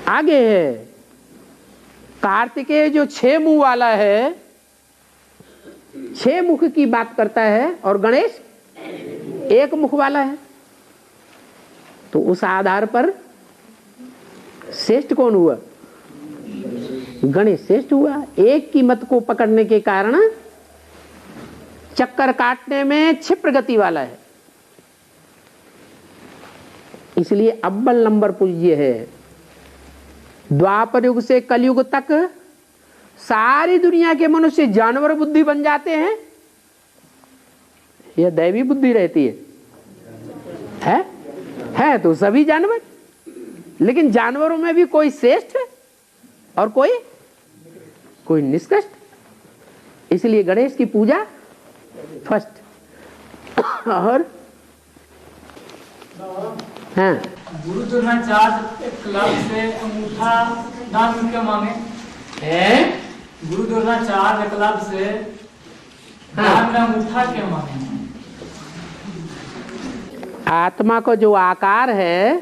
आगे है। कार्तिकेय जो 6 मुंह वाला है, 6 मुख की बात करता है, और गणेश 1 मुख वाला है। तो उस आधार पर श्रेष्ठ कौन हुआ? गणेश श्रेष्ठ हुआ। एक की मत को पकड़ने के कारण चक्कर काटने में क्षिप्र गति वाला है, इसलिए अव्वल नंबर पूज्य है। द्वापर युग से कलयुग तक सारी दुनिया के मनुष्य जानवर बुद्धि बन जाते हैं, यह दैवी बुद्धि रहती है तो सभी जानवर, लेकिन जानवरों में भी कोई श्रेष्ठ और कोई निष्कृष्ट। इसलिए गणेश की पूजा फर्स्ट। और हाँ, गुरु द्रोणाचार्य क्लब से अंगूठा दान क्यों मांगे? गुरु द्रोणाचार्य क्लब से दान में अंगूठा क्यों मांगे? आत्मा का जो आकार है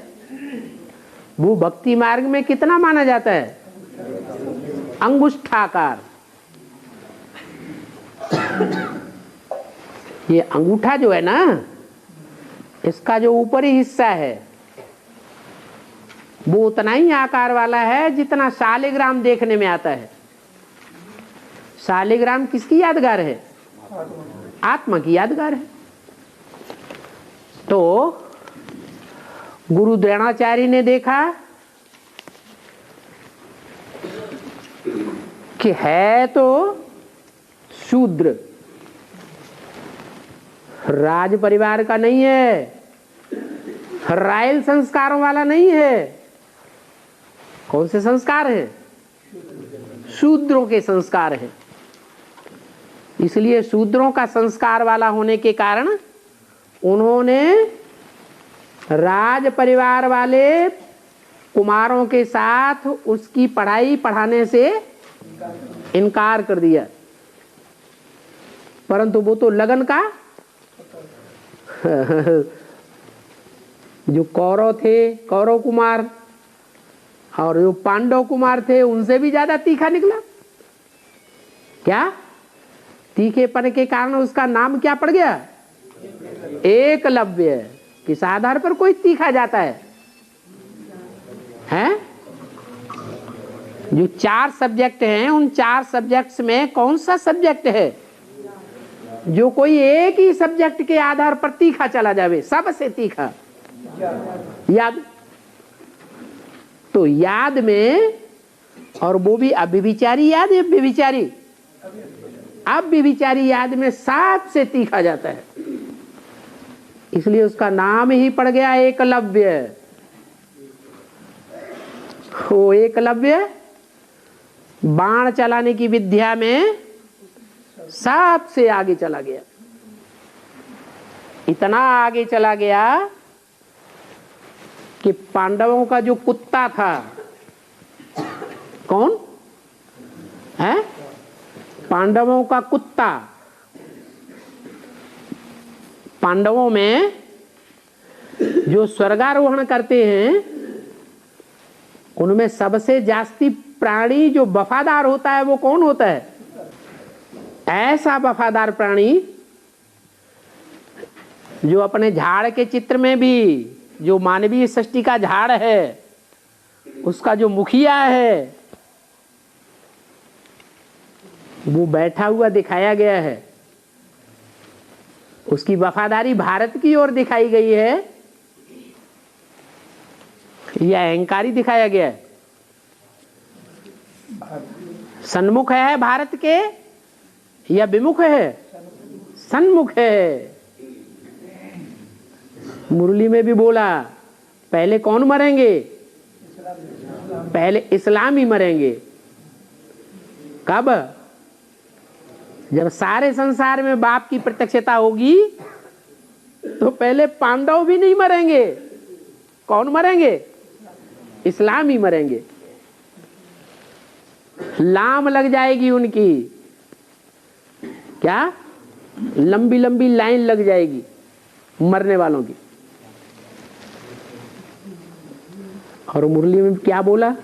वो भक्ति मार्ग में कितना माना जाता है? अंगुष्ठाकार। ये अंगूठा जो है ना, इसका जो ऊपरी हिस्सा है वो उतना ही आकार वाला है जितना शालिग्राम देखने में आता है। शालिग्राम किसकी यादगार है? आत्मा की यादगार है। तो गुरु द्रोणाचार्य ने देखा कि है तो शूद्र, राज परिवार का नहीं है, रायल संस्कारों वाला नहीं है। कौन से संस्कार हैं? शूद्रों के संस्कार हैं। इसलिए शूद्रों का संस्कार वाला होने के कारण उन्होंने राज परिवार वाले कुमारों के साथ उसकी पढ़ाई पढ़ाने से इनकार कर दिया। परंतु वो तो लगन का जो कौरव थे, कौरव कुमार, और जो पांडव कुमार थे उनसे भी ज्यादा तीखा निकला। क्या? तीखेपन के कारण उसका नाम क्या पड़ गया? एकलव्य। किस आधार पर कोई तीखा जाता है? हैं? जो 4 सब्जेक्ट हैं, उन 4 सब्जेक्ट्स में कौन सा सब्जेक्ट है जो कोई एक ही सब्जेक्ट के आधार पर तीखा चला जावे? सबसे तीखा याद। तो याद में, और वो भी अव्यभिचारी याद है, व्यभिचारी, अव्यभिचारी याद में सबसे तीखा जाता है। इसलिए उसका नाम ही पड़ गया एकलव्य। वो एकलव्य बाण चलाने की विद्या में सबसे आगे चला गया। इतना आगे चला गया कि पांडवों का जो कुत्ता था, कौन है? पांडवों का कुत्ता। पांडवों में जो स्वर्गारोहण करते हैं उनमें सबसे जास्ती प्राणी जो वफादार होता है वो कौन होता है? ऐसा वफादार प्राणी जो अपने झाड़ के चित्र में भी, जो मानवीय सृष्टि का झाड़ है, उसका जो मुखिया है वो बैठा हुआ दिखाया गया है। उसकी वफादारी भारत की ओर दिखाई गई है या अहंकारी दिखाया गया है? सन्मुख है भारत के या विमुख है? सन्मुख है। मुरली में भी बोला, पहले कौन मरेंगे? पहले इस्लामी मरेंगे। कब? जब सारे संसार में बाप की प्रत्यक्षता होगी तो पहले पांडव भी नहीं मरेंगे। कौन मरेंगे? इस्लामी मरेंगे। लाम लग जाएगी उनकी, क्या लंबी लंबी लाइन लग जाएगी मरने वालों की। और मुरली में क्या बोला?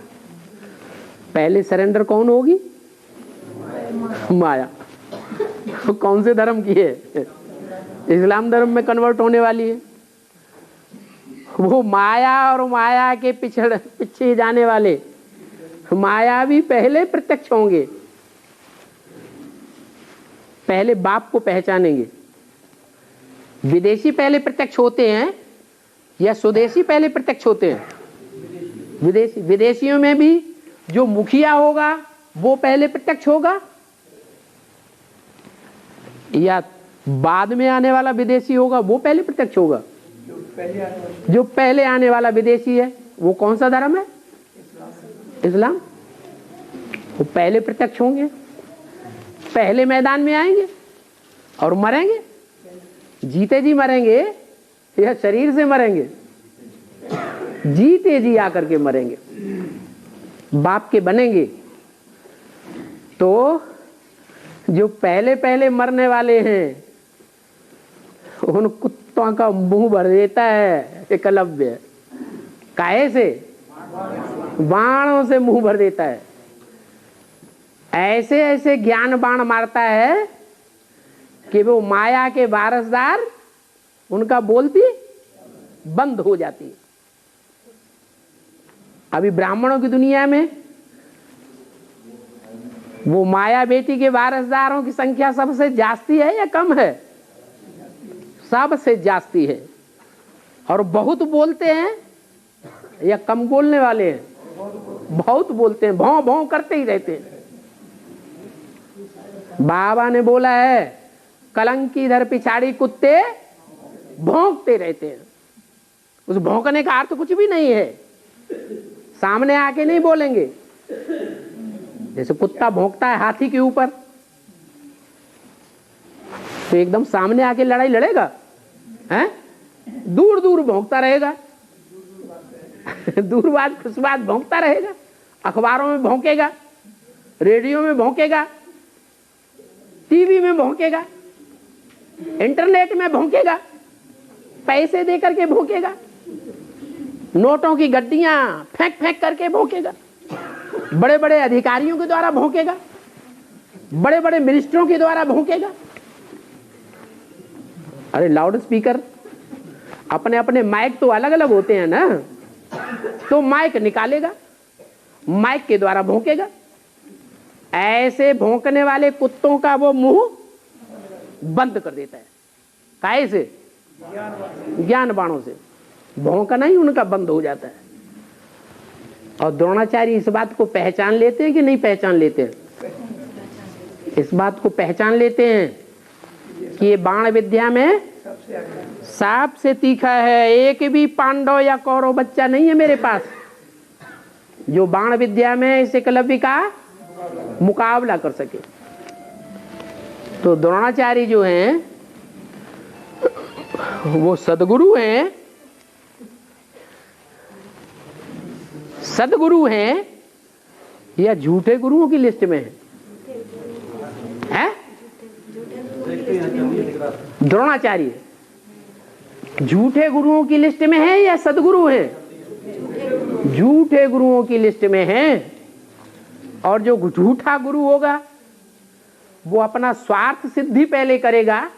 पहले सरेंडर कौन होगी? माया। कौन से धर्म की है? इस्लाम धर्म में कन्वर्ट होने वाली है। वो माया और माया के पीछे जाने वाले माया भी पहले प्रत्यक्ष होंगे, पहले बाप को पहचानेंगे। विदेशी पहले प्रत्यक्ष होते हैं या स्वदेशी पहले प्रत्यक्ष होते हैं? विदेशी। विदेशियों में भी जो मुखिया होगा वो पहले प्रत्यक्ष होगा या बाद में आने वाला विदेशी होगा वो पहले प्रत्यक्ष होगा? जो पहले आने वाला विदेशी है वो कौन सा धर्म है? इस्लाम। वो पहले प्रत्यक्ष होंगे, पहले मैदान में आएंगे और मरेंगे। जीते जी मरेंगे या शरीर से मरेंगे? जीते जी आकर के मरेंगे, बाप के बनेंगे। तो जो पहले पहले मरने वाले हैं उन कुत्तों का मुंह भर देता है एकलव्य। काहे से? बाणों से मुंह भर देता है। ऐसे ऐसे ज्ञान बाण मारता है कि वो माया के वारसदार उनका बोलती बंद हो जाती है। अभी ब्राह्मणों की दुनिया में वो माया बेटी के वारसदारों की संख्या सबसे जास्ती है या कम है? सबसे जास्ती है। और बहुत बोलते हैं या कम बोलने वाले हैं? बहुत बोलते हैं, भौं भौं करते ही रहते हैं। बाबा ने बोला है कलंक की इधर पिछाड़ी कुत्ते भौंकते रहते हैं। उस भौंकने का अर्थ कुछ भी नहीं है, सामने आके नहीं बोलेंगे। जैसे कुत्ता भौंकता है हाथी के ऊपर तो एकदम सामने आके लड़ाई लड़ेगा? हैं? दूर दूर भौंकता रहेगा। दूर बात खुश बात भौंकता रहेगा। अखबारों में भौंकेगा, रेडियो में भौंकेगा, टीवी में भौंकेगा, इंटरनेट में भौंकेगा, पैसे दे करके भौंकेगा, नोटों की गड्डियां फेंक फेंक करके भौंकेगा, बड़े बड़े अधिकारियों के द्वारा भौंकेगा, बड़े बड़े मिनिस्टरों के द्वारा भौंकेगा। अरे लाउड स्पीकर अपने अपने माइक तो अलग अलग होते हैं ना, तो माइक निकालेगा, माइक के द्वारा भौंकेगा। ऐसे भौंकने वाले कुत्तों का वो मुंह बंद कर देता है। काहे से? ज्ञान बाणों से। भौंकना ही उनका बंद हो जाता है। और द्रोणाचार्य इस बात को पहचान लेते हैं कि नहीं पहचान लेते हैं? इस बात को पहचान लेते हैं कि ये बाण विद्या में सबसे तीखा है। एक भी पांडव या कौरव बच्चा नहीं है मेरे पास जो बाण विद्या में इस एकलव्य का मुकाबला कर सके। तो द्रोणाचार्य जो हैं वो सदगुरु हैं, सदगुरु हैं या झूठे गुरुओं की लिस्ट में है? द्रोणाचार्य झूठे गुरुओं की लिस्ट में है या सदगुरु हैं? झूठे गुरुओं की लिस्ट में हैं। और जो झूठा गुरु होगा वो अपना स्वार्थ सिद्धि पहले करेगा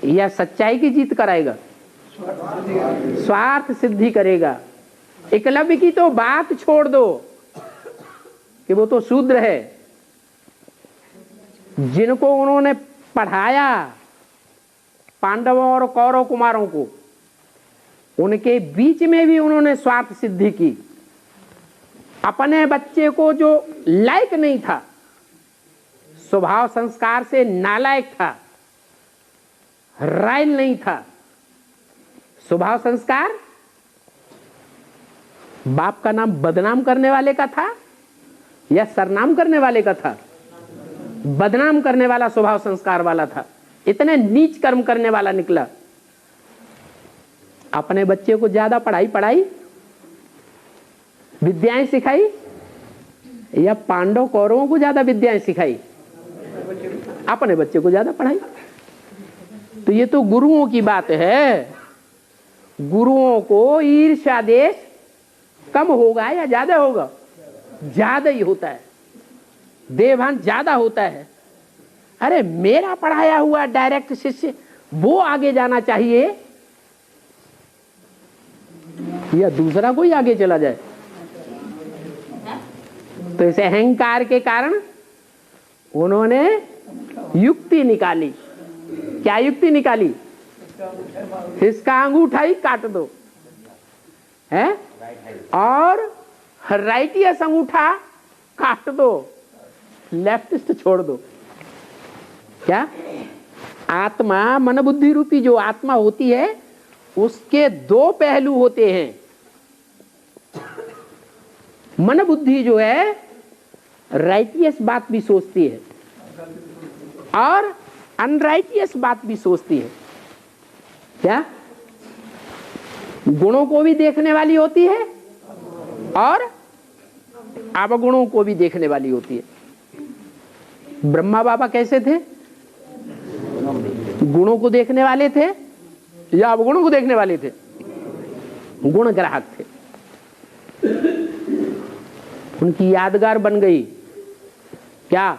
या सच्चाई की जीत कराएगा? स्वार्थ सिद्धि करेगा। एकलव्य की तो बात छोड़ दो कि वो तो शूद्र है। जिनको उन्होंने पढ़ाया पांडवों और कौरव कुमारों को, उनके बीच में भी उन्होंने स्वार्थ सिद्धि की। अपने बच्चे को जो लायक नहीं था, स्वभाव संस्कार से नालायक था, रायल नहीं था, स्वभाव संस्कार बाप का नाम बदनाम करने वाले का था या सरनाम करने वाले का था? बदनाम करने वाला स्वभाव संस्कार वाला था। इतने नीच कर्म करने वाला निकला। अपने बच्चे को ज्यादा पढ़ाई विद्याएं सिखाई या पांडव कौरवों को ज्यादा विद्याएं सिखाई? अपने बच्चे को ज्यादा पढ़ाई। तो ये तो गुरुओं की बात है। गुरुओं को ईर्ष्या देश कम होगा या ज्यादा होगा? ज्यादा ही होता है, देहभान ज्यादा होता है। अरे मेरा पढ़ाया हुआ डायरेक्ट शिष्य वो आगे जाना चाहिए या दूसरा कोई आगे चला जाए? तो इस अहंकार के कारण उन्होंने युक्ति निकाली। क्या युक्ति निकाली? इसका अंगूठा ही काट दो है और राइटियस अंगूठा काट दो, लेफ्टिस्ट छोड़ दो। क्या? आत्मा, मन बुद्धि रूपी जो आत्मा होती है उसके दो पहलू होते हैं। मन बुद्धि जो है राइटियस बात भी सोचती है और अनराइटियस बात भी सोचती है। क्या? गुणों को भी देखने वाली होती है और अवगुणों को भी देखने वाली होती है। ब्रह्मा बाबा कैसे थे? गुणों को देखने वाले थे या अवगुणों को देखने वाले थे? गुण ग्राहक थे। उनकी यादगार बन गई। क्या?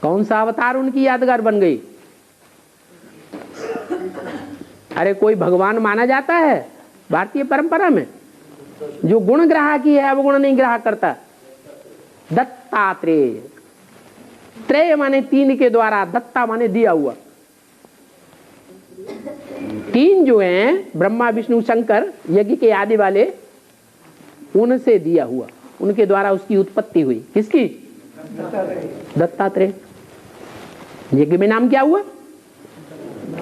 कौन सा अवतार उनकी यादगार बन गई? अरे कोई भगवान माना जाता है भारतीय परंपरा में जो गुण ग्राहक ही है, अवगुण नहीं ग्राहक करता? दत्तात्रेय। त्रेय माने तीन के द्वारा, दत्ता माने दिया हुआ। तीन जो हैं ब्रह्मा विष्णु शंकर यज्ञ के आदि वाले, उनसे दिया हुआ, उनके द्वारा उसकी उत्पत्ति हुई। किसकी? दत्तात्रेय। यज्ञ में नाम क्या हुआ?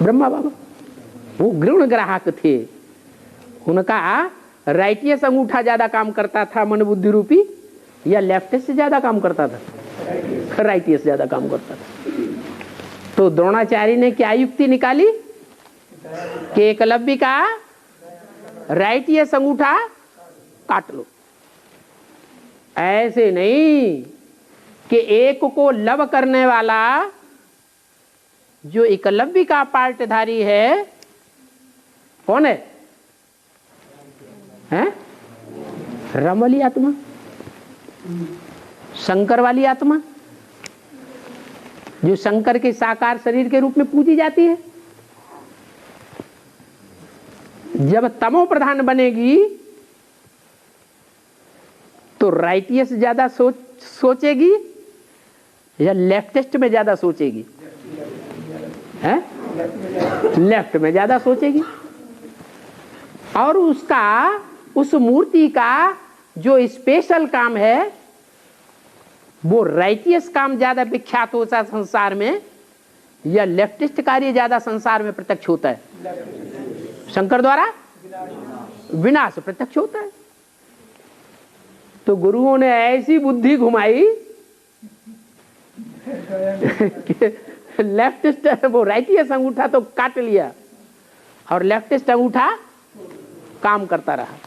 ब्रह्मा बाबा। वो गुण ग्राहक थे। उनका राइटियस अंगूठा ज्यादा काम करता था मन बुद्धि रूपी या लेफ्टियस से ज्यादा काम करता था? राइटियस ज्यादा काम करता था। तो द्रोणाचार्य ने क्या युक्ति निकाली कि एकलव्य का राइटियस अंगूठा काट लो। ऐसे नहीं कि एक को लव करने वाला जो एकलव्य का पार्टधारी है कौन है? हैं? राम वाली आत्मा, शंकर वाली आत्मा जो शंकर के साकार शरीर के रूप में पूजी जाती है। जब तमो प्रधान बनेगी तो राइटियस ज्यादा सोचेगी या लेफ्टिस्ट में ज्यादा सोचेगी? है? लेफ्ट में ज्यादा सोचेगी। और उसका, उस मूर्ति का जो स्पेशल काम है वो राइटियस काम ज्यादा विख्यात होता है संसार में या लेफ्टिस्ट कार्य ज्यादा संसार में प्रत्यक्ष होता है? शंकर द्वारा विनाश प्रत्यक्ष होता है। तो गुरुओं ने ऐसी बुद्धि घुमाई लेफ्टिस्ट वो राइटियस अंगूठा तो काट लिया और लेफ्टिस्ट अंगूठा काम करता रहा।